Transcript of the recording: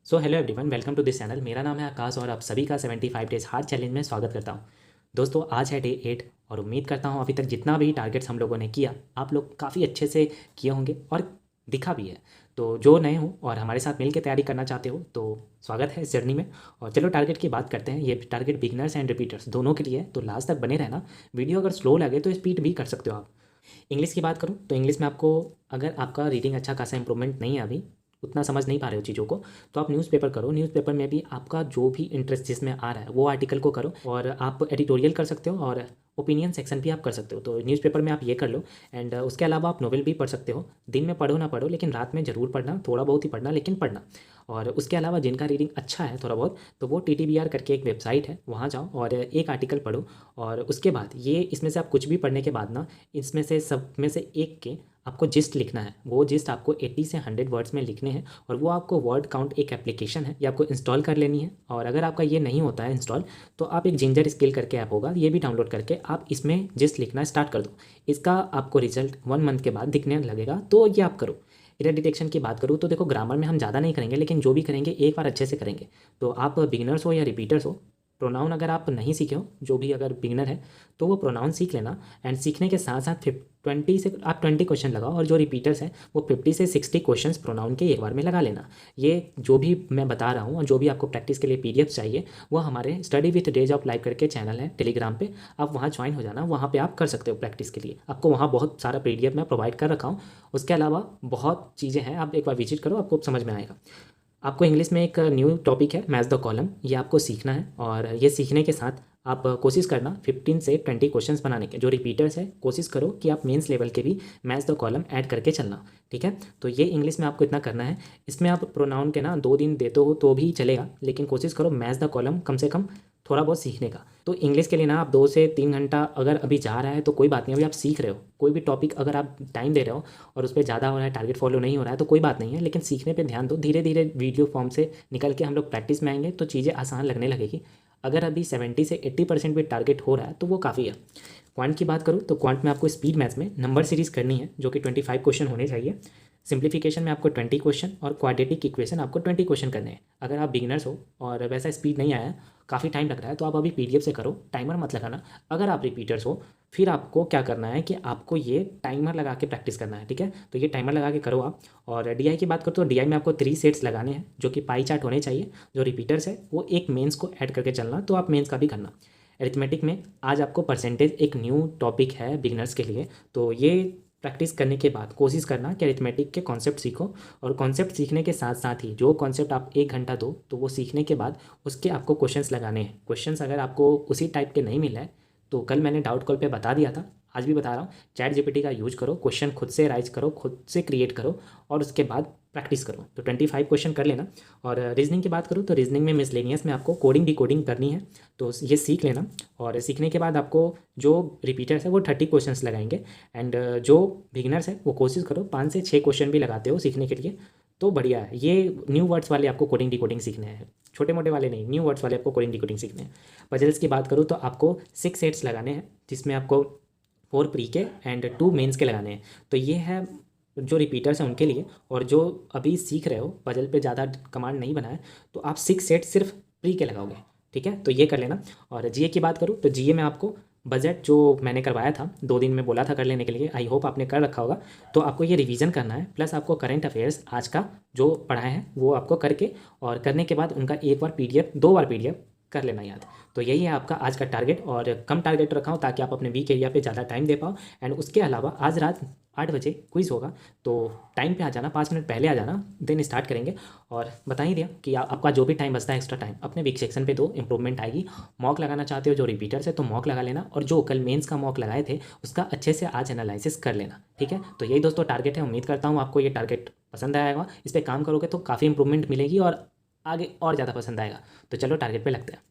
So hello everyone, welcome to this channel. मेरा नाम है आकाश और आप सभी का 75 डेज हार्ड चैलेंज में स्वागत करता हूं। दोस्तों, आज है डे 8 और उम्मीद करता हूं अभी तक जितना भी टारगेट्स हम लोगों ने किया आप लोग काफ़ी अच्छे से किए होंगे और दिखा भी है। तो जो नए हो और हमारे साथ मिल के तैयारी करना चाहते हो तो स्वागत है इस जर्नी में। और चलो टारगेट की बात करते हैं। ये टारगेट बिगनर्स एंड रिपीटर्स दोनों के लिए है, तो लास्ट तक बने रहना। वीडियो अगर स्लो लगे तो स्पीड भी कर सकते हो आप। इंग्लिश की बात करूँ तो इंग्लिश में आपको, अगर आपका रीडिंग अच्छा खासा इंप्रूवमेंट नहीं है, अभी उतना समझ नहीं पा रहे हो चीज़ों को, तो आप न्यूज़पेपर करो। न्यूज़पेपर में भी आपका जो भी इंटरेस्ट जिसमें आ रहा है वो आर्टिकल को करो, और आप एडिटोरियल कर सकते हो और ओपिनियन सेक्शन भी आप कर सकते हो। तो न्यूज़पेपर में आप ये कर लो। एंड उसके अलावा आप नोवेल भी पढ़ सकते हो। दिन में पढ़ो ना पढ़ो, लेकिन रात में ज़रूर पढ़ना, थोड़ा बहुत ही पढ़ना लेकिन पढ़ना। और उसके अलावा जिनका रीडिंग अच्छा है थोड़ा बहुत, तो वो TTBR करके एक वेबसाइट है, वहाँ जाओ और एक आर्टिकल पढ़ो। और उसके बाद ये इसमें से आप कुछ भी पढ़ने के बाद ना, इसमें से सब में से एक के आपको जिस्ट लिखना है। वो जिस्ट आपको 80 से 100 वर्ड्स में लिखने हैं, और वो आपको वर्ड काउंट एक एप्लीकेशन है, ये आपको इंस्टॉल कर लेनी है। और अगर आपका ये नहीं होता है इंस्टॉल, तो आप एक जिंजर स्किल करके ऐप होगा, ये भी डाउनलोड करके आप इसमें जिस्ट लिखना स्टार्ट कर दो। इसका आपको रिजल्ट 1 मंथ के बाद दिखने लगेगा, तो ये आप करो। एरर डिटेक्शन की बात करूँ तो देखो, ग्रामर में हम ज़्यादा नहीं करेंगे, लेकिन जो भी करेंगे एक बार अच्छे से करेंगे। तो आप बिगिनर्स हो या रिपीटर्स हो, प्रोनाउन अगर आप नहीं सीखे हो, जो भी अगर बिगिनर है तो वो प्रोनाउन सीख लेना। एंड सीखने के साथ साथ 20 से आप 20 क्वेश्चन लगाओ, और जो रिपीटर्स हैं वो 50 से 60 क्वेश्चंस प्रोनाउन के एक बार में लगा लेना। ये जो भी मैं बता रहा हूँ और जो भी आपको प्रैक्टिस के लिए PDF चाहिए, वो हमारे study with days of life करके चैनल है टेलीग्राम पे, आप वहाँ ज्वाइन हो जाना। वहाँ पे आप कर सकते हो प्रैक्टिस के लिए, आपको वहाँ बहुत सारा PDF मैं प्रोवाइड कर रखा हूँ। उसके अलावा बहुत चीज़ें हैं, आप एक बार विजिट करो, आपको समझ में आएगा। आपको इंग्लिश में एक न्यू टॉपिक है मैच द कॉलम, ये आपको सीखना है। और ये सीखने के साथ आप कोशिश करना 15 से 20 क्वेश्चंस बनाने के। जो रिपीटर्स है कोशिश करो कि आप मेंस लेवल के भी मैच द कॉलम ऐड करके चलना, ठीक है। तो ये इंग्लिश में आपको इतना करना है। इसमें आप प्रोनाउन के ना 2 दिन देते हो तो भी चलेगा, लेकिन कोशिश करो मैच द कॉलम कम से कम थोड़ा बहुत सीखने का। तो इंग्लिश के लिए ना आप 2 से 3 घंटा अगर अभी जा रहा है तो कोई बात नहीं, अभी आप सीख रहे हो। कोई भी टॉपिक अगर आप टाइम दे रहे हो और उस पर ज़्यादा हो रहा है, टारगेट फॉलो नहीं हो रहा है, तो कोई बात नहीं है, लेकिन सीखने पे ध्यान दो। धीरे धीरे वीडियो फॉर्म से निकल के हम लोग प्रैक्टिस में आएंगे तो चीज़ें आसान लगने लगेगी। अगर अभी 70 से 80% भी टारगेट हो रहा है तो वो काफ़ी है। क्वांट की बात करूँ तो क्वांट में आपको स्पीड मैथ्स में नंबर सीरीज़ करनी है, जो कि 25 क्वेश्चन होने चाहिए। सिंप्लीफिकेशन में आपको 20 क्वेश्चन और क्वाड्रेटिक इक्वेशन आपको 20 क्वेश्चन करने हैं। अगर आप बिगिनर्स हो और वैसा स्पीड नहीं आया, काफ़ी टाइम लग रहा है, तो आप अभी PDF से करो, टाइमर मत लगाना। अगर आप रिपीटर्स हो, फिर आपको क्या करना है कि आपको ये टाइमर लगा के प्रैक्टिस करना है, ठीक है। तो ये टाइमर लगा के करो आप। और DI की बात करो तो DI में आपको 3 सेट्स लगाने हैं, जो कि पाई चार्ट होने चाहिए। जो रिपीटर्स है वो एक मेंस को ऐड करके चलना, तो आप मेंस का भी करना। अरिथमेटिक में आज आपको परसेंटेज एक न्यू टॉपिक है बिगिनर्स के लिए, तो ये प्रैक्टिस करने के बाद कोशिश करना कि अरिथमेटिक के कॉन्सेप्ट सीखो। और कॉन्सेप्ट सीखने के साथ साथ ही जो कॉन्सेप्ट आप 1 घंटा दो, तो वो सीखने के बाद उसके आपको क्वेश्चंस लगाने हैं। क्वेश्चंस अगर आपको उसी टाइप के नहीं मिल रहा है, तो कल मैंने डाउट कॉल पे बता दिया था, आज भी बता रहा हूँ, ChatGPT का यूज करो, क्वेश्चन खुद से राइज करो, खुद से क्रिएट करो, और उसके बाद प्रैक्टिस करो। तो 25 क्वेश्चन कर लेना। और रीजनिंग की बात करूँ तो रीजनिंग में मिसलेनियस में आपको कोडिंग डिकोडिंग करनी है, तो ये सीख लेना। और सीखने के बाद आपको जो रिपीटर्स है वो 30 क्वेश्चंस लगाएंगे। एंड जो बिगिनर्स है वो कोशिश करो 5 से 6 क्वेश्चन भी लगाते हो सीखने के लिए, तो बढ़िया है। ये न्यू वर्ड्स वाले आपको कोडिंग डिकोडिंग सीखने हैं, छोटे मोटे वाले नहीं, न्यू वर्ड्स वाले आपको कोडिंग डिकोडिंग सीखने हैं। पजल्स की बात करूँ तो आपको 6 सेट्स लगाने हैं, जिसमें आपको 4 प्री के एंड 2 मेंस के लगाने हैं। तो ये है जो रिपीटर्स हैं उनके लिए। और जो अभी सीख रहे हो, पजल पे ज़्यादा कमांड नहीं बना है, तो आप 6 सेट सिर्फ प्री के लगाओगे, ठीक है। तो ये कर लेना। और GA की बात करूँ तो GA में आपको बजट जो मैंने करवाया था, 2 दिन में बोला था कर लेने के लिए, आई होप आपने कर रखा होगा। तो आपको ये रिवीजन करना है, प्लस आपको करंट अफेयर्स आज का जो पढ़ाए हैं वो आपको करके, और करने के बाद उनका एक बार PDF 2 बार PDF कर लेना याद। तो यही है आपका आज का टारगेट। और कम टारगेट रखा हूँ ताकि आप अपने वीक एरिया पे ज़्यादा टाइम दे पाओ। एंड उसके अलावा आज रात 8 बजे क्विज़ होगा, तो टाइम पे आ जाना, 5 मिनट पहले आ जाना, देन स्टार्ट करेंगे। और बता ही दिया कि आपका जो भी टाइम बचता है एक्स्ट्रा टाइम अपने वीक सेक्शन पे दो, इंप्रूवमेंट आएगी। मॉक लगाना चाहते हो जो रिपीटर्स है तो मॉक लगा लेना, और जो कल मेंस का मॉक लगाए थे उसका अच्छे से आज एनालिसिस कर लेना, ठीक है। तो यही दोस्तों टारगेट है। उम्मीद करता हूँ आपको ये टारगेट पसंद आएगा, इस पर काम करोगे तो काफ़ी इंप्रूवमेंट मिलेगी और आगे और ज़्यादा पसंद आएगा। तो चलो टारगेट पे लगते हैं।